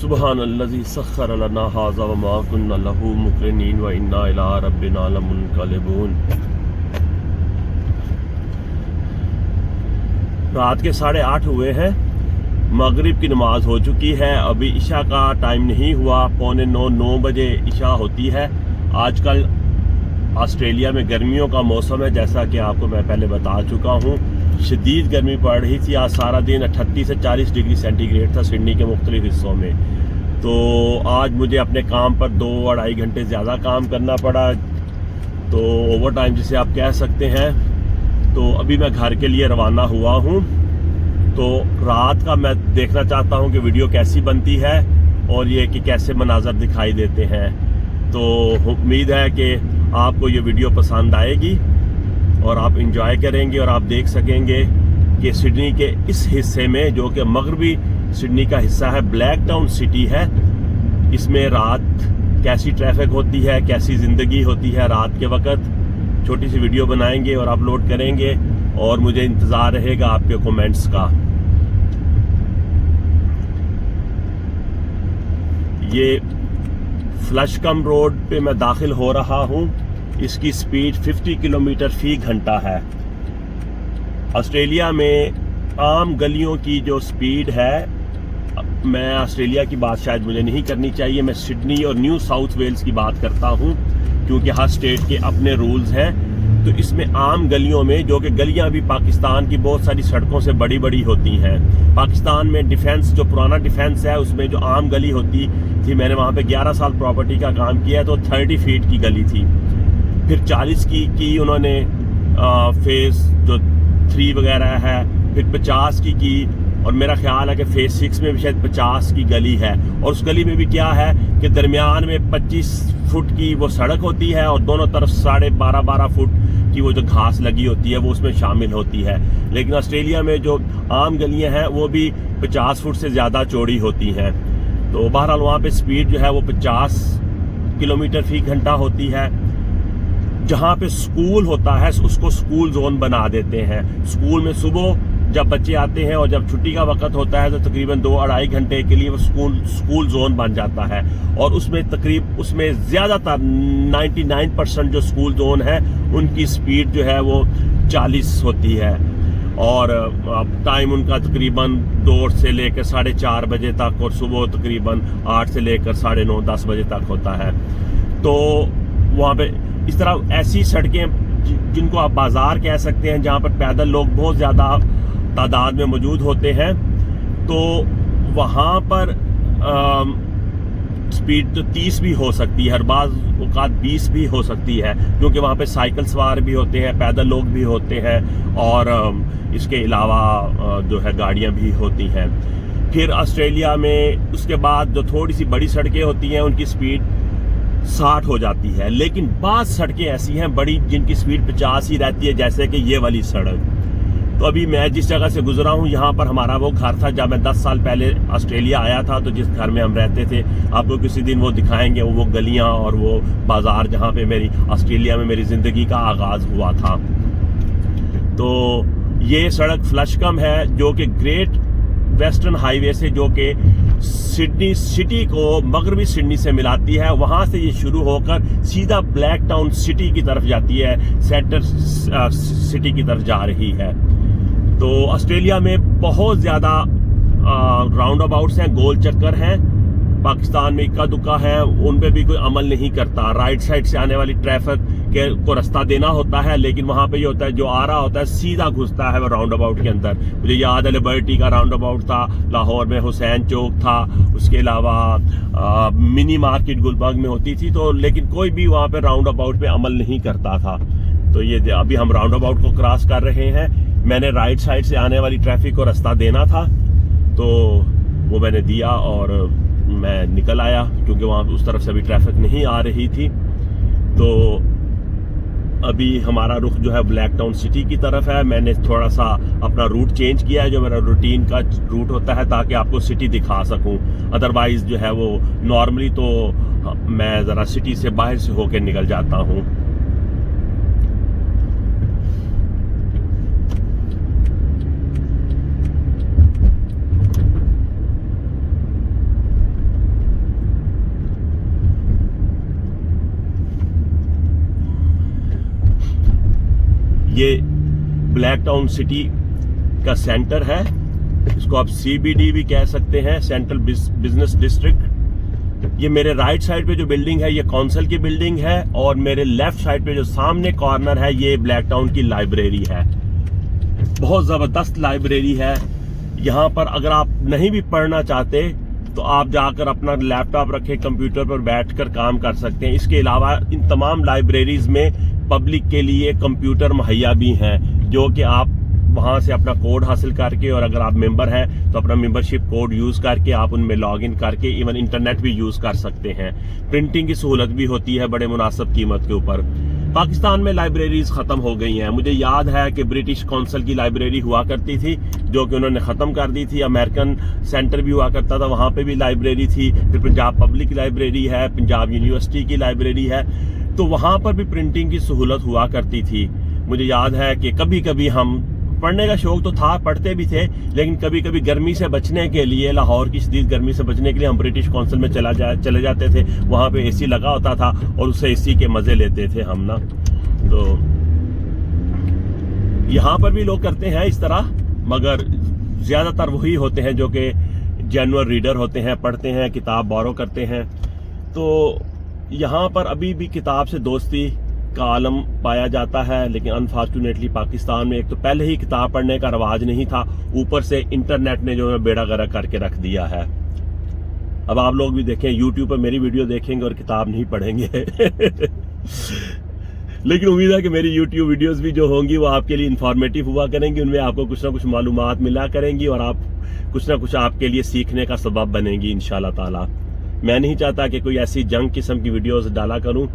सुबहानल्लज़ी सख्खर लना हाज़ा व मा कुन्ना लहू मुक़रिनीन व इन्ना इला रब्बिना लमुनक़लिबून। रात के 8:30 हुए हैं, मगरिब की नमाज हो चुकी है, अभी इशा का टाइम नहीं हुआ, 8:45-9 बजे इशा होती है। आजकल ऑस्ट्रेलिया में गर्मियों का मौसम है, जैसा कि आपको मैं पहले बता चुका हूँ। शदीद गर्मी पड़ रही थी, आज सारा दिन 38 से 40 डिग्री सेंटीग्रेड था सिडनी के मुख्तलिफ हिस्सों में। तो आज मुझे अपने काम पर 2-2.5 घंटे ज़्यादा काम करना पड़ा, तो ओवर टाइम जिसे आप कह सकते हैं। तो अभी मैं घर के लिए रवाना हुआ हूँ। तो रात का मैं देखना चाहता हूँ कि वीडियो कैसी बनती है और ये कि कैसे मनाजर दिखाई देते हैं। तो उम्मीद है कि आपको ये वीडियो पसंद आएगी और आप इंजॉय करेंगे और आप देख सकेंगे कि सिडनी के इस हिस्से में, जो कि मगरबी सिडनी का हिस्सा है, ब्लैक टाउन सिटी है, इसमें रात कैसी ट्रैफिक होती है, कैसी ज़िंदगी होती है रात के वक्त। छोटी सी वीडियो बनाएंगे और अपलोड करेंगे और मुझे इंतज़ार रहेगा आपके कमेंट्स का। ये फ्लशकम रोड पे मैं दाखिल हो रहा हूँ। इसकी स्पीड 50 किलोमीटर फी घंटा है। ऑस्ट्रेलिया में आम गलियों की जो स्पीड है, मैं ऑस्ट्रेलिया की बात शायद मुझे नहीं करनी चाहिए, मैं सिडनी और न्यू साउथ वेल्स की बात करता हूँ, क्योंकि हर स्टेट के अपने रूल्स हैं। तो इसमें आम गलियों में, जो कि गलियां भी पाकिस्तान की बहुत सारी सड़कों से बड़ी बड़ी होती हैं। पाकिस्तान में डिफेंस, जो पुराना डिफेंस है, उसमें जो आम गली होती थी, मैंने वहाँ पे 11 साल प्रॉपर्टी का काम किया है, तो 30 फीट की गली थी। फिर 40 की उन्होंने फेज जो 3 वगैरह है, फिर 50 की और मेरा ख्याल है कि फेज 6 में भी शायद 50 की गली है। और उस गली में भी क्या है कि दरमियान में 25 फुट की वो सड़क होती है और दोनों तरफ 12.5 फुट की वो जो घास लगी होती है वो उसमें शामिल होती है। लेकिन ऑस्ट्रेलिया में जो आम गलियां हैं वो भी 50 फुट से ज़्यादा चौड़ी होती हैं। तो बहरहाल वहाँ पे स्पीड जो है वो 50 किलोमीटर फी घंटा होती है। जहाँ पे स्कूल होता है उसको स्कूल जोन बना देते हैं। स्कूल में सुबह जब बच्चे आते हैं और जब छुट्टी का वक्त होता है तो तकरीबन 2-2.5 घंटे के लिए वो स्कूल जोन बन जाता है। और उसमें ज़्यादातर 99% जो स्कूल जोन है उनकी स्पीड जो है वो 40 होती है। और टाइम उनका तकरीबन 2 से लेकर 4:30 बजे तक और सुबह तकरीबन 8 से लेकर 9:30-10 बजे तक होता है। तो वहाँ पे इस तरह ऐसी सड़कें जिनको आप बाजार कह सकते हैं, जहाँ पर पैदल लोग बहुत ज़्यादा तादाद में मौजूद होते हैं, तो वहाँ पर स्पीड तो 30 भी हो सकती है, हर बाज़ औक़ात 20 भी हो सकती है, क्योंकि वहाँ पे साइकिल सवार भी होते हैं, पैदल लोग भी होते हैं और इसके अलावा जो है गाड़ियाँ भी होती हैं। फिर ऑस्ट्रेलिया में उसके बाद जो थोड़ी सी बड़ी सड़कें होती हैं उनकी स्पीड 60 हो जाती है। लेकिन बाज़ सड़कें ऐसी हैं बड़ी जिनकी स्पीड 50 ही रहती है, जैसे कि ये वाली सड़क। तो अभी मैं जिस जगह से गुजरा हूँ, यहाँ पर हमारा वो घर था जब मैं 10 साल पहले ऑस्ट्रेलिया आया था। तो जिस घर में हम रहते थे, आपको किसी दिन वो दिखाएंगे, वो गलियाँ और वो बाज़ार जहाँ पे मेरी ऑस्ट्रेलिया में मेरी ज़िंदगी का आगाज़ हुआ था। तो ये सड़क फ्लशकम है, जो कि ग्रेट वेस्टर्न हाईवे से, जो कि सिडनी सिटी को मगरबी सिडनी से मिलाती है, वहाँ से ये शुरू होकर सीधा ब्लैक टाउन सिटी की तरफ जाती है, सेंटर सिटी की तरफ जा रही है। तो ऑस्ट्रेलिया में बहुत ज़्यादा राउंड अबाउट्स हैं, गोल चक्कर हैं। पाकिस्तान में इक्का दुक्का है, उन पे भी कोई अमल नहीं करता। राइट साइड से आने वाली ट्रैफिक को रास्ता देना होता है, लेकिन वहाँ पे ये होता है जो आ रहा होता है सीधा घुसता है वो राउंड अबाउट के अंदर। मुझे याद है लिबर्टी का राउंड अबाउट था, लाहौर में हुसैन चौक था, उसके अलावा मिनी मार्केट गुलबर्ग में होती थी। तो लेकिन कोई भी वहाँ पे राउंड अबाउट पे अमल नहीं करता था। तो ये अभी हम राउंड अबाउट को क्रॉस कर रहे हैं। मैंने राइट साइड से आने वाली ट्रैफिक को रास्ता देना था, तो वो मैंने दिया और मैं निकल आया, क्योंकि वहाँ उस तरफ से अभी ट्रैफिक नहीं आ रही थी। तो अभी हमारा रुख जो है ब्लैक टाउन सिटी की तरफ है। मैंने थोड़ा सा अपना रूट चेंज किया है, जो मेरा रूटीन का रूट होता है, ताकि आपको सिटी दिखा सकूं। अदरवाइज जो है वो नॉर्मली तो मैं ज़रा सिटी से बाहर से होकर निकल जाता हूँ। یہ بلیک ٹاؤن سٹی کا سینٹر ہے، اس کو آپ CBD بھی کہہ سکتے ہیں، سینٹرل بزنس ڈسٹرکٹ۔ یہ میرے رائٹ سائڈ پہ جو بلڈنگ ہے یہ کونسل کی بلڈنگ ہے، اور میرے لیفٹ سائڈ پہ جو سامنے کارنر ہے یہ بلیک ٹاؤن کی لائبریری ہے۔ بہت زبردست لائبریری ہے۔ یہاں پر اگر آپ نہیں بھی پڑھنا چاہتے تو آپ جا کر اپنا لیپ ٹاپ رکھے، کمپیوٹر پر بیٹھ کر کام کر سکتے ہیں۔ اس کے علاوہ ان تمام لائبریریز میں پبلک کے لیے کمپیوٹر مہیا بھی ہیں، جو کہ آپ وہاں سے اپنا کوڈ حاصل کر کے، اور اگر آپ ممبر ہیں تو اپنا ممبرشپ کوڈ یوز کر کے آپ ان میں لاگ ان کر کے ایون انٹرنیٹ بھی یوز کر سکتے ہیں۔ پرنٹنگ کی سہولت بھی ہوتی ہے بڑے مناسب قیمت کے اوپر۔ پاکستان میں لائبریریز ختم ہو گئی ہیں۔ مجھے یاد ہے کہ برٹش کونسل کی لائبریری ہوا کرتی تھی، جو کہ انہوں نے ختم کر دی تھی۔ امریکن سینٹر بھی ہوا کرتا تھا، وہاں پہ بھی لائبریری تھی۔ پھر پنجاب پبلک لائبریری ہے، پنجاب یونیورسٹی کی لائبریری ہے، تو وہاں پر بھی پرنٹنگ کی سہولت ہوا کرتی تھی۔ مجھے یاد ہے کہ کبھی کبھی ہم پڑھنے کا شوق تو تھا، پڑھتے بھی تھے، لیکن کبھی کبھی گرمی سے بچنے کے لیے، لاہور کی شدید گرمی سے بچنے کے لیے ہم برٹش کونسل میں چلے جاتے تھے۔ وہاں پہ AC لگا ہوتا تھا اور اسے AC کے مزے لیتے تھے ہم نا۔ تو یہاں پر بھی لوگ کرتے ہیں اس طرح، مگر زیادہ تر وہی ہوتے ہیں جو کہ جینوئن ریڈر ہوتے ہیں، پڑھتے ہیں، کتاب بورو کرتے ہیں۔ تو یہاں پر ابھی بھی کتاب سے دوستی کا عالم پایا جاتا ہے، لیکن انفارچونیٹلی پاکستان میں ایک تو پہلے ہی کتاب پڑھنے کا رواج نہیں تھا، اوپر سے انٹرنیٹ نے جو ہے بیڑا غرق کر کے رکھ دیا ہے۔ اب آپ لوگ بھی دیکھیں، یوٹیوب پر میری ویڈیو دیکھیں گے اور کتاب نہیں پڑھیں گے۔ لیکن امید ہے کہ میری یوٹیوب ویڈیوز بھی جو ہوں گی وہ آپ کے لیے انفارمیٹیو ہوا کریں گی، ان میں آپ کو کچھ نہ کچھ معلومات ملا کریں گی، اور آپ کچھ نہ کچھ آپ کے لیے سیکھنے کا سبب بنے گی انشاءاللہ تعالی۔ میں نہیں چاہتا کہ کوئی ایسی جنگ قسم کی ویڈیوز ڈالا کروں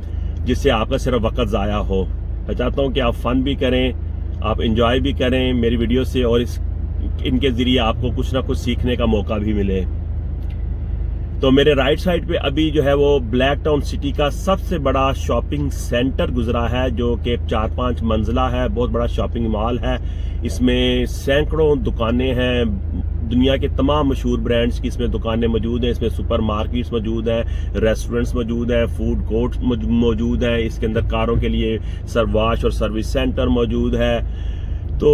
جس سے آپ کا صرف وقت ضائع ہو۔ میں چاہتا ہوں کہ آپ فن بھی کریں، آپ انجوائے بھی کریں میری ویڈیو سے، اور ان کے ذریعے آپ کو کچھ نہ کچھ سیکھنے کا موقع بھی ملے۔ تو میرے رائٹ سائڈ پہ ابھی جو ہے وہ بلیک ٹاؤن سٹی کا سب سے بڑا شاپنگ سینٹر گزرا ہے، جو کہ 4-5 منزلہ ہے، بہت بڑا شاپنگ مال ہے۔ اس میں سینکڑوں دکانیں ہیں، دنیا کے تمام مشہور برانڈز کی اس میں دکانیں موجود ہیں۔ اس میں سپر مارکیٹس موجود ہیں، ریسٹورنٹس موجود ہیں، فوڈ کورٹس موجود ہیں۔ اس کے اندر کاروں کے لیے واش اور سروس سینٹر موجود ہے۔ تو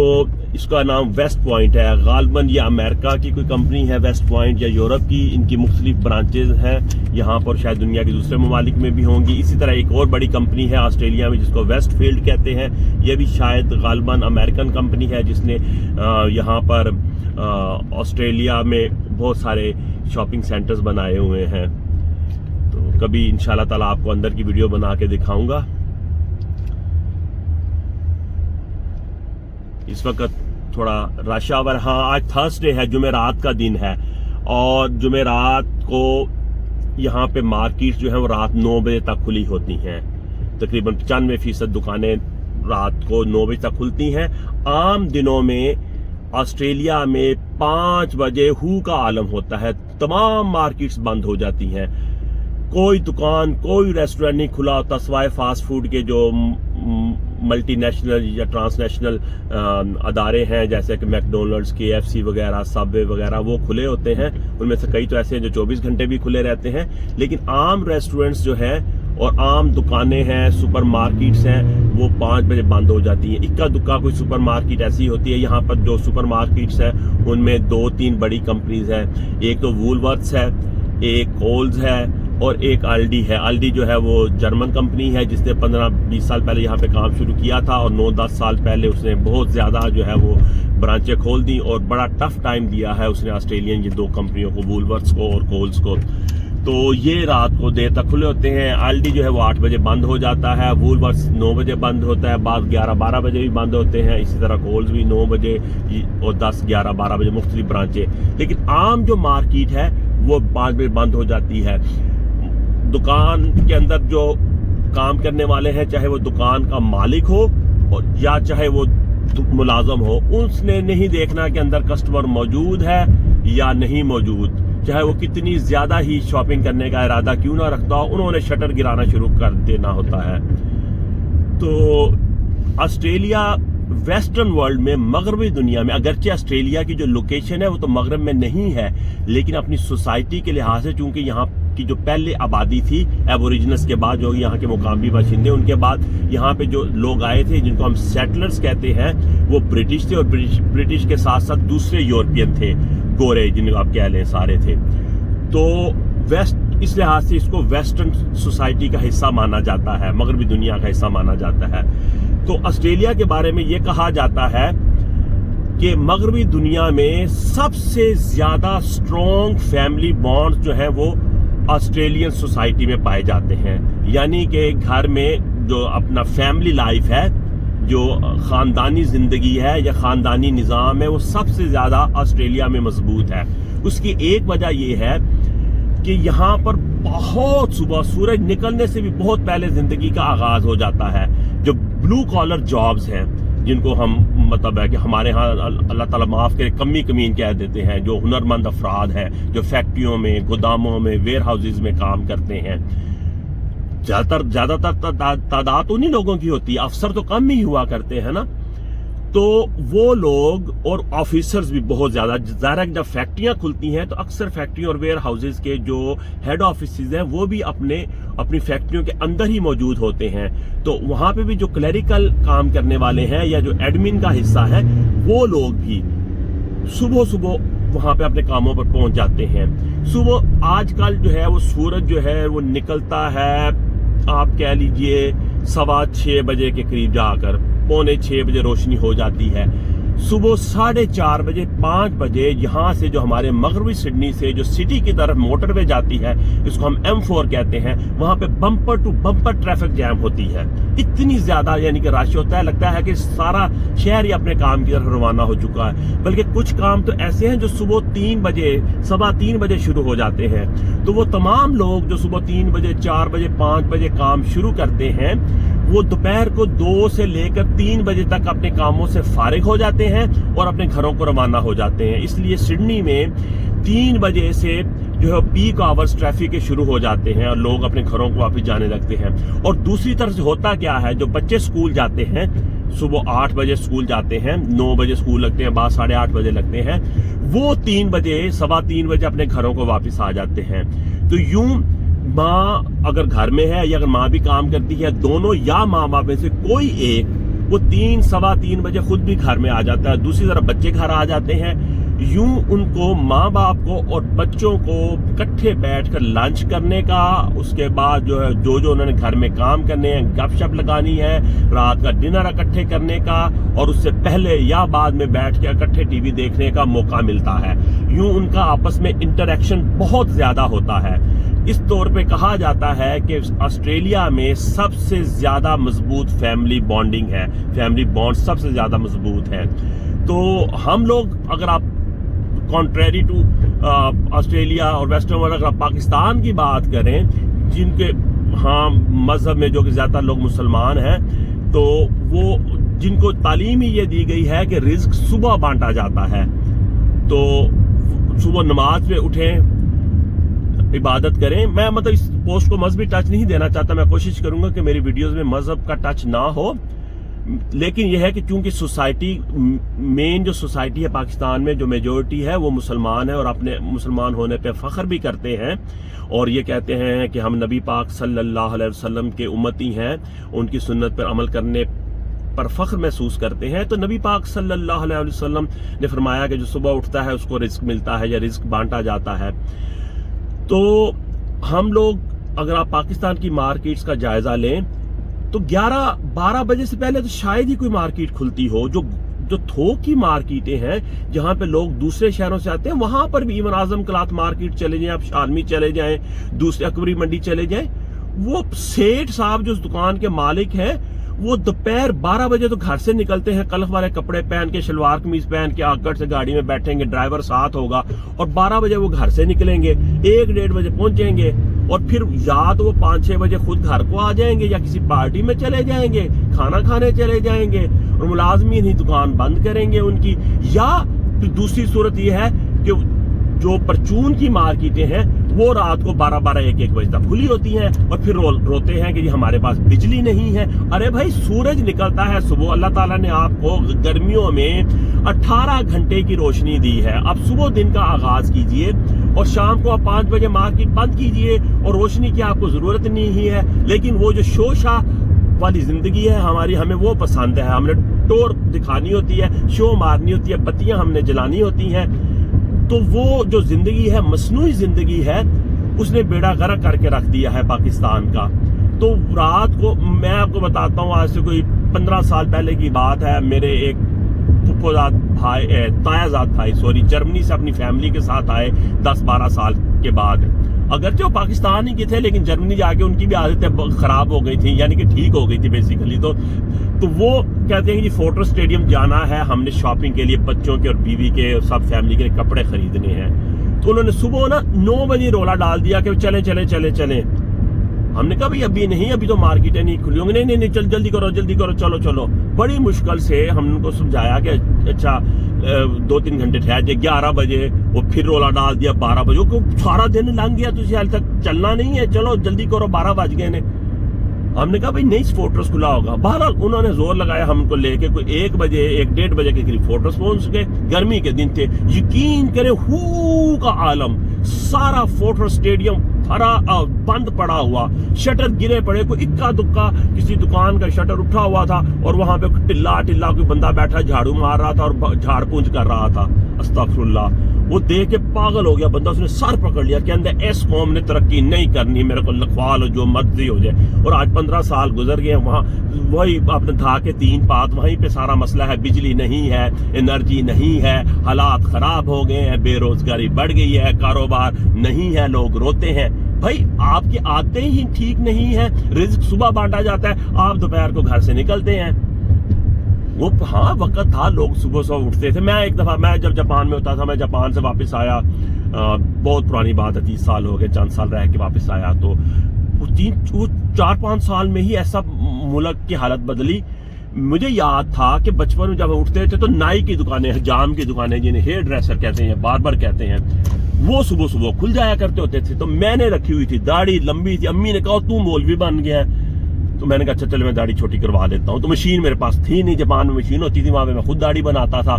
اس کا نام ویسٹ پوائنٹ ہے۔ غالباً یہ امریکہ کی کوئی کمپنی ہے ویسٹ پوائنٹ، یا یورپ کی، ان کی مختلف برانچز ہیں یہاں پر، شاید دنیا کے دوسرے ممالک میں بھی ہوں گی۔ اسی طرح ایک اور بڑی کمپنی ہے آسٹریلیا میں جس کو ویسٹ فیلڈ کہتے ہیں، یہ بھی شاید غالباً امریکن کمپنی ہے جس نے یہاں پر آسٹریلیا میں بہت سارے شاپنگ سینٹرز بنائے ہوئے ہیں۔ تو کبھی انشاءاللہ تعالی آپ کو اندر کی ویڈیو بنا کے دکھاؤں گا۔ اس وقت تھوڑا رش آور، ہاں آج تھرسڈے ہے، جمعرات کا دن ہے، اور جمعرات کو یہاں پہ مارکیٹ جو ہے وہ رات 9 بجے تک کھلی ہوتی ہیں۔ تقریباً 95% دکانیں رات کو 9 بجے تک کھلتی ہیں۔ عام دنوں میں آسٹریلیا میں 5 بجے ہو کا عالم ہوتا ہے، تمام مارکیٹس بند ہو جاتی ہیں، کوئی دکان کوئی ریسٹورینٹ نہیں کھلا ہوتا، سوائے فاسٹ فوڈ کے جو ملٹی نیشنل یا ٹرانس نیشنل ادارے ہیں جیسے کہ میکڈونلڈز، KFC وغیرہ، سب وے وغیرہ، وہ کھلے ہوتے ہیں۔ ان میں سے کئی تو ایسے ہیں جو 24 گھنٹے بھی کھلے رہتے ہیں، لیکن عام ریسٹورنٹس جو ہیں اور عام دکانیں ہیں، سپر مارکیٹس ہیں، وہ 5 بجے بند ہو جاتی ہیں۔ اکا دکا کوئی سپر مارکیٹ ایسی ہوتی ہے۔ یہاں پر جو سپر مارکیٹس ہیں ان میں 2-3 بڑی کمپنیز ہیں، ایک تو وولورتھس ہے، ایک کولز ہے، اور ایک الڈی ہے۔ الڈی جو ہے وہ جرمن کمپنی ہے جس نے 15-20 سال پہلے یہاں پہ کام شروع کیا تھا، اور 9-10 سال پہلے اس نے بہت زیادہ جو ہے وہ برانچیں کھول دی، اور بڑا ٹف ٹائم دیا ہے اس نے آسٹریلین یہ 2 کمپنیوں کو، وولورتھس کو اور کولز کو۔ تو یہ رات کو دیر تک کھلے ہوتے ہیں۔ الڈی جو ہے وہ 8 بجے بند ہو جاتا ہے، وولورتھس 9 بجے بند ہوتا ہے، بعض 11-12 بجے بھی بند ہوتے ہیں، اسی طرح کولز بھی 9 بجے اور 10-11-12 بجے مختلف برانچیں۔ لیکن عام جو مارکیٹ ہے وہ 5 بجے بند ہو جاتی ہے۔ دکان کے اندر جو کام کرنے والے ہیں، چاہے وہ دکان کا مالک ہو اور یا چاہے وہ ملازم ہو، اس نے نہیں دیکھنا کہ اندر کسٹمر موجود ہے یا نہیں موجود، چاہے وہ کتنی زیادہ ہی شاپنگ کرنے کا ارادہ کیوں نہ رکھتا ہو، انہوں نے شٹر گرانا شروع کر دینا ہوتا ہے۔ تو آسٹریلیا वेस्टर्न वर्ल्ड में, मगरबी दुनिया में, अगरचे ऑस्ट्रेलिया की जो लोकेशन है वो तो मगरब में नहीं है, लेकिन अपनी सोसाइटी के लिहाज से, चूंकि यहाँ की जो पहले आबादी थी एबोरिजिनल्स के बाद, जो यहाँ के मुकामी बाशिंदे, उनके बाद यहाँ पे जो लोग आए थे जिनको हम सेटलर्स कहते हैं, वो ब्रिटिश थे, और ब्रिटिश के साथ साथ दूसरे यूरोपियन थे, गोरे जिनको आप कह लें, सारे थे। तो वेस्ट, इस लिहाज से इसको वेस्टर्न सोसाइटी का हिस्सा माना जाता है, मगरबी दुनिया का हिस्सा माना जाता है। तो ऑस्ट्रेलिया के बारे में ये कहा जाता है कि मगरबी दुनिया में सबसे ज्यादा स्ट्रॉन्ग फैमिली बॉन्ड्स जो है वो ऑस्ट्रेलियन सोसाइटी में पाए जाते हैं। यानी कि घर में जो अपना फैमिली लाइफ है, जो खानदानी जिंदगी है या खानदानी निज़ाम है, वो सबसे ज्यादा ऑस्ट्रेलिया में मजबूत है। उसकी एक वजह यह है कि यहाँ पर बहुत सुबह सूरज निकलने से भी बहुत पहले जिंदगी का आगाज हो जाता है। जो ब्लू कॉलर जॉब्स हैं, जिनको हम मतलब है कि हमारे यहाँ अल्लाह ताला माफ करे कमी कमीन कह देते हैं, जो हुनरमंद अफराद हैं, जो फैक्ट्रियों में, गोदामों में, वेयर हाउसेज में काम करते हैं, ज्यादातर तादाद उन्हीं लोगों की होती है, अफसर तो कम ही हुआ करते हैं ना। तो वो लोग और ऑफिसर्स भी बहुत ज्यादा, जब फैक्ट्रियां खुलती हैं तो अक्सर फैक्ट्री और वेयर हाउसेज के जो हेड ऑफिसेज हैं वो भी अपनी फैक्ट्रियों के अंदर ही मौजूद होते हैं। तो वहां पे भी जो क्लरिकल काम करने वाले हैं या जो एडमिन का हिस्सा है, वो लोग भी सुबह सुबह वहां पे अपने कामों पर पहुंच जाते हैं। सुबह आजकल जो है वो सूरज जो है वो निकलता है, आप कह लीजिए 6:15 बजे के करीब जाकर 5:45 बजे रोशनी हो जाती है। सुबह 4:30 बजे 5 बजे यहाँ से जो हमारे मगरबी सिडनी से जो सिटी की तरफ मोटरवे जाती है, इसको हम M4 कहते हैं, वहां पे bumper to bumper traffic jam होती है। इतनी ज्यादा यानी कि रश होता है, लगता है कि सारा शहर ही अपने काम की तरफ रवाना हो चुका है। बल्कि कुछ काम तो ऐसे हैं जो सुबह 3 बजे 3:15 बजे शुरू हो जाते हैं। तो वो तमाम लोग जो सुबह 3 बजे 4 बजे 5 बजे काम शुरू करते हैं, वो दोपहर को 2 से लेकर 3 बजे तक अपने कामों से फारिग हो जाते हैं और अपने घरों को रवाना हो जाते हैं। इसलिए सिडनी में 3 बजे से जो है पीक आवर्स ट्रैफिक के शुरू हो जाते हैं और लोग अपने घरों को वापस जाने लगते हैं। और दूसरी तरफ से होता क्या है, जो बच्चे स्कूल जाते हैं, सुबह 8 बजे स्कूल जाते हैं, 9 बजे स्कूल लगते हैं, बाद 8:30 बजे लगते हैं, वो 3 बजे 3:15 बजे अपने घरों को वापस आ जाते हैं। तो यूं माँ अगर घर में है या अगर माँ भी काम करती है, दोनों या माँ बाप में से कोई एक वो 3-3:15 बजे खुद भी घर में आ जाता है। दूसरी तरफ बच्चे घर आ जाते हैं। यूं उनको, माँ बाप को और बच्चों को इकट्ठे बैठकर लंच करने का, उसके बाद जो है जो उन्होंने घर में काम करने हैं, गपशप लगानी है, रात का डिनर इकट्ठे करने का, और उससे पहले या बाद में बैठ के इकट्ठे टीवी देखने का मौका मिलता है। यूं उनका आपस में इंटरेक्शन बहुत ज्यादा होता है। इस तौर पे कहा जाता है कि ऑस्ट्रेलिया में सबसे ज्यादा मजबूत फैमिली बॉन्डिंग है, फैमिली बॉन्ड सबसे ज्यादा मजबूत है। तो हम लोग, अगर आप कॉन्ट्रेरी टू ऑस्ट्रेलिया और वेस्टर्न वर्ल्ड, अगर आप पाकिस्तान की बात करें, जिनके हाँ मजहब में जो कि ज्यादातर लोग मुसलमान हैं, तो वो जिनको तालीम ही ये दी गई है कि रिज्क सुबह बांटा जाता है। तो सुबह नमाज पे उठें, इबादत करें। मैं मतलब इस पोस्ट को मजहबी टच नहीं देना चाहता, मैं कोशिश करूंगा कि मेरी वीडियोस में मजहब का टच ना हो, लेकिन यह है कि चूंकि सोसाइटी, मेन जो सोसाइटी है पाकिस्तान में, जो मेजोरिटी है वो मुसलमान है और अपने मुसलमान होने पे फख्र भी करते हैं, और ये कहते हैं कि हम नबी पाक सल्लल्लाहु अलैहि वसल्लम के उम्मती हैं, उनकी सुन्नत पर अमल करने पर फख्र महसूस करते हैं। तो नबी पाक सल्लल्लाहु अलैहि वसल्लम ने फरमाया कि जो सुबह उठता है उसको रिस्क मिलता है या रिस्क बांटा जाता है। तो हम लोग, अगर आप पाकिस्तान की मार्केट्स का जायजा लें, तो 11-12 बजे से पहले तो शायद ही कोई मार्केट खुलती हो। जो थोक की मार्केटें हैं, जहां पे लोग दूसरे शहरों से आते हैं, वहां पर भी इवन आजम क्लॉथ मार्केट चले जाएं, आप शालमी चले जाएं, दूसरे अकबरी मंडी चले जाएं, वो सेठ साहब जो दुकान के मालिक हैं, वो दोपहर 12 बजे तो घर से निकलते हैं, कलफ वाले कपड़े पहन के, शलवार कमीज पहन के, आकर से गाड़ी में बैठेंगे, ड्राइवर साथ होगा, और 12 बजे वो घर से निकलेंगे, 1-1:30 बजे पहुंचेंगे, और फिर या तो वो 5-6 बजे खुद घर को आ जाएंगे या किसी पार्टी में चले जाएंगे, खाना खाने चले जाएंगे, और मुलाजमीन ही दुकान बंद करेंगे उनकी। या फिर दूसरी सूरत ये है कि जो परचून की मार्केटें हैं वो रात को 12-12, 1-1 बजे तक खुली होती हैं और फिर रोते हैं कि हमारे पास बिजली नहीं है। अरे भाई सूरज निकलता है सुबह, अल्लाह ताला ने आपको गर्मियों में 18 घंटे की रोशनी दी है। अब सुबह दिन का आगाज कीजिए और शाम को आप 5 बजे मार्केट बंद कीजिए और रोशनी की आपको जरूरत नहीं है। लेकिन वो जो शोशा वाली जिंदगी है हमारी, हमें वो पसंद है। हमने टोर दिखानी होती है, शो मारनी होती है, बत्तियां हमने जलानी होती हैं। तो वो जो जिंदगी है, मसनूई जिंदगी है, उसने बेड़ा गर्क करके रख दिया है पाकिस्तान का। तो रात को मैं आपको बताता हूँ, आज से कोई 15 साल पहले की बात है। मेरे एक फुफोजाद भाई, तायाजाद भाई सॉरी, जर्मनी से अपनी फैमिली के साथ आए 10-12 साल के बाद। अगरचे वो पाकिस्तान ही के थे, लेकिन जर्मनी जाके उनकी भी आदतें खराब हो गई थी, यानी कि ठीक हो गई थी बेसिकली। तो वो कहते हैं कि फोर्ट रोड स्टेडियम जाना है, हमने शॉपिंग के लिए बच्चों के और बीवी के और सब फैमिली के कपड़े खरीदने हैं। तो उन्होंने सुबह ना 9 बजे रोला डाल दिया कि चले चले चले चले। हमने कहा भाई अभी नहीं, अभी तो मार्केटें नहीं खुली होंगी। नहीं नहीं नहीं, चल जल्दी करो चलो चलो। बड़ी मुश्किल से हमने उनको समझाया कि अच्छा 2-3 घंटे ठहर जाए। 11 बजे वो फिर रोला डाल दिया, 12 बजे सारा दिन लंघ गया, तुझे हाल तक चलना नहीं है, चलो जल्दी करो, 12 बज गए ने। हमने कहा भाई नहीं, फोर्ट्रेस खुला होगा। बहरहाल उन्होंने जोर लगाया, हमको लेके कोई 1 बजे 1-1:30 बजे के करीब फोर्ट्रेस पहुंच गए। गर्मी के दिन थे, यकीन करें हू का आलम, सारा फोर्ट्रेस स्टेडियम भरा बंद पड़ा हुआ, शटर गिरे पड़े, कोई इक्का दुक्का किसी दुकान का शटर उठा हुआ था और वहां पे टिल्ला कोई बंदा बैठा झाड़ू मार रहा था और झाड़ पूंछ कर रहा था। अस्तगफुरुल्लाह। वो देख के पागल हो गया बंदा, उसने सर पकड़ लिया, कहते इस कौम ने तरक्की नहीं करनी, मेरे को लखवा लो जो मर्जी हो जाए। और आज 15 साल गुजर गए, वहां वही अपने धा के 3 पात, वहीं पे सारा मसला है। बिजली नहीं है, एनर्जी नहीं है, हालात खराब हो गए हैं, बेरोजगारी बढ़ गई है, कारोबार नहीं है, लोग रोते हैं। भाई आपकी आदतें ही ठीक नहीं है। रिज्क सुबह बांटा जाता है, आप दोपहर को घर से निकलते हैं। वो हाँ वक्त था, लोग सुबह उठते थे। मैं एक दफा, मैं जब जापान में होता था, मैं जापान से वापस आया, बहुत पुरानी बात है, 30 साल हो गए, चंद साल रह के वापस आया। तो वो 4-5 साल में ही ऐसा मुल्क की हालत बदली। मुझे याद था कि बचपन में जब उठते थे तो नाई की दुकानें, हजाम की दुकानें, जिन्हें हेयर ड्रेसर कहते हैं, बार्बर कहते हैं, वो सुबह सुबह खुल जाया करते होते थे। तो मैंने रखी हुई थी, दाढ़ी लंबी थी। अम्मी ने कहा तू मौलवी बन गया है। तो मैंने कहा अच्छा चलो मैं दाढ़ी छोटी करवा देता हूँ। तो मशीन मेरे पास थी नहीं, जापान में मशीन होती थी, वहां पे मैं खुद दाढ़ी बनाता था।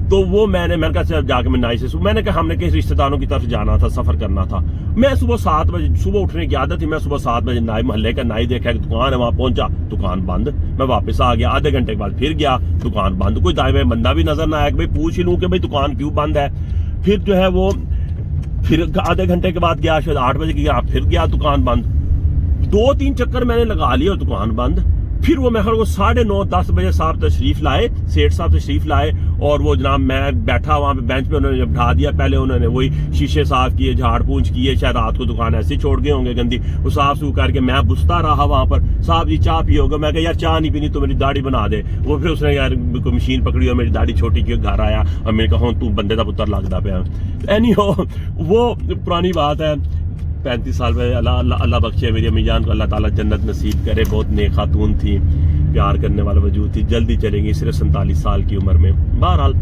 तो वो मैंने कहा चल जाके मैं नाई से, मैंने कहा हमने किसी रिश्तेदारों की तरफ जाना था, सफर करना था। मैं सुबह 7 बजे, सुबह उठने की आदत थी, मैं सुबह 7 बजे नाई महल्ले का नाई देखा कि दुकान है, वहां पहुंचा, दुकान बंद। मैं वापस आ गया, आधे घंटे के बाद फिर गया, दुकान बंद। कोई दाएं में बंदा भी नजर ना आया कि भाई पूछ ही लूं कि भाई दुकान क्यों बंद है। फिर जो है वो फिर आधे घंटे के बाद गया, शायद 8 बजे गया, फिर गया, दुकान बंद। 2-3 चक्कर मैंने लगा लिया और दुकान बंद। फिर वो मैं 9:30-10 बजे साहब तशरीफ लाए, सेठ साहब तशरीफ लाए, और वो जनाब मैं बैठा वहां पे बेंच पे, उन्होंने जब ढा दिया, पहले उन्होंने वही शीशे साफ किए, झाड़ पूंछ किए, शायद रात को दुकान ऐसे छोड़ गए होंगे गंदी, वो साफ सूफ करके मैं बुझता रहा वहां पर। साहब जी चाय पियोगे? मैं कहा यार चाय नहीं पीनी, तो मेरी दाढ़ी बना दे। वो फिर उसने यार मशीन पकड़ी और मेरी दाढ़ी छोटी की, घर आया और मैंने कहा तू बंदे का पुत्र लगता पाया। एनी हो, वो पुरानी बात है, 35 साल में। अल्लाह बख्शे मेरी अम्मी जान को, अल्लाह ताला जन्नत नसीब करे। बहुत नेक खातून थी, प्यार करने वाला वजूद थी, जल्दी चलेंगी सिर्फ 47 साल की उम्र में। बहरहाल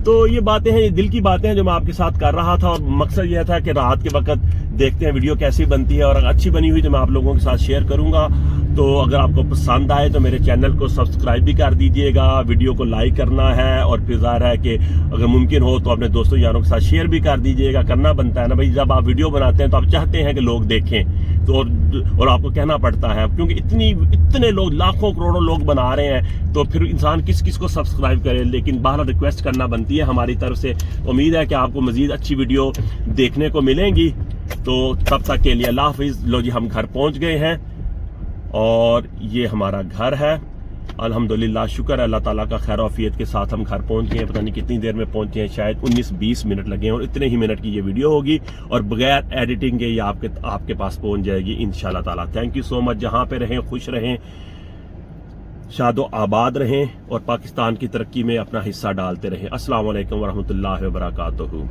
तो ये बातें हैं, ये दिल की बातें हैं जो मैं आपके साथ कर रहा था, और मकसद यह था कि रात के वक्त देखते हैं वीडियो कैसी बनती है, और अगर अच्छी बनी हुई तो मैं आप लोगों के साथ शेयर करूंगा। तो अगर आपको पसंद आए तो मेरे चैनल को सब्सक्राइब भी कर दीजिएगा, वीडियो को लाइक करना है, और फिर ज़ाहिर है कि अगर मुमकिन हो तो अपने दोस्तों यारों के साथ शेयर भी कर दीजिएगा। करना बनता है ना भाई, जब आप वीडियो बनाते हैं तो आप चाहते हैं कि लोग देखें, तो और आपको कहना पड़ता है, क्योंकि इतने लोग, लाखों करोड़ों लोग बना रहे हैं, तो फिर इंसान किस किस को सब्सक्राइब करे। लेकिन बाहर रिक्वेस्ट करना बनती है हमारी तरफ से। उम्मीद है कि आपको मजीद अच्छी वीडियो देखने को मिलेंगी। तो तब तक के लिए अल्लाह हाफिज़। लो जी, हम घर पहुंच गए हैं और ये हमारा घर है। अल्हम्दुलिल्लाह, शुक्र है अल्लाह ताला का, खैर आफियत के साथ हम घर पहुंच गए हैं। पता नहीं कितनी देर में पहुंचे हैं, शायद 19-20 मिनट लगे हैं, और इतने ही मिनट की ये वीडियो होगी और बगैर एडिटिंग के ये आपके पास पहुंच जाएगी इंशाल्लाह ताला। Thank you so much. जहां पे रहें खुश रहें, शादो आबाद रहें, और पाकिस्तान की तरक्की में अपना हिस्सा डालते रहें। अस्सलाम वालेकुम वरहमतुल्लाहि वबरकातुहू।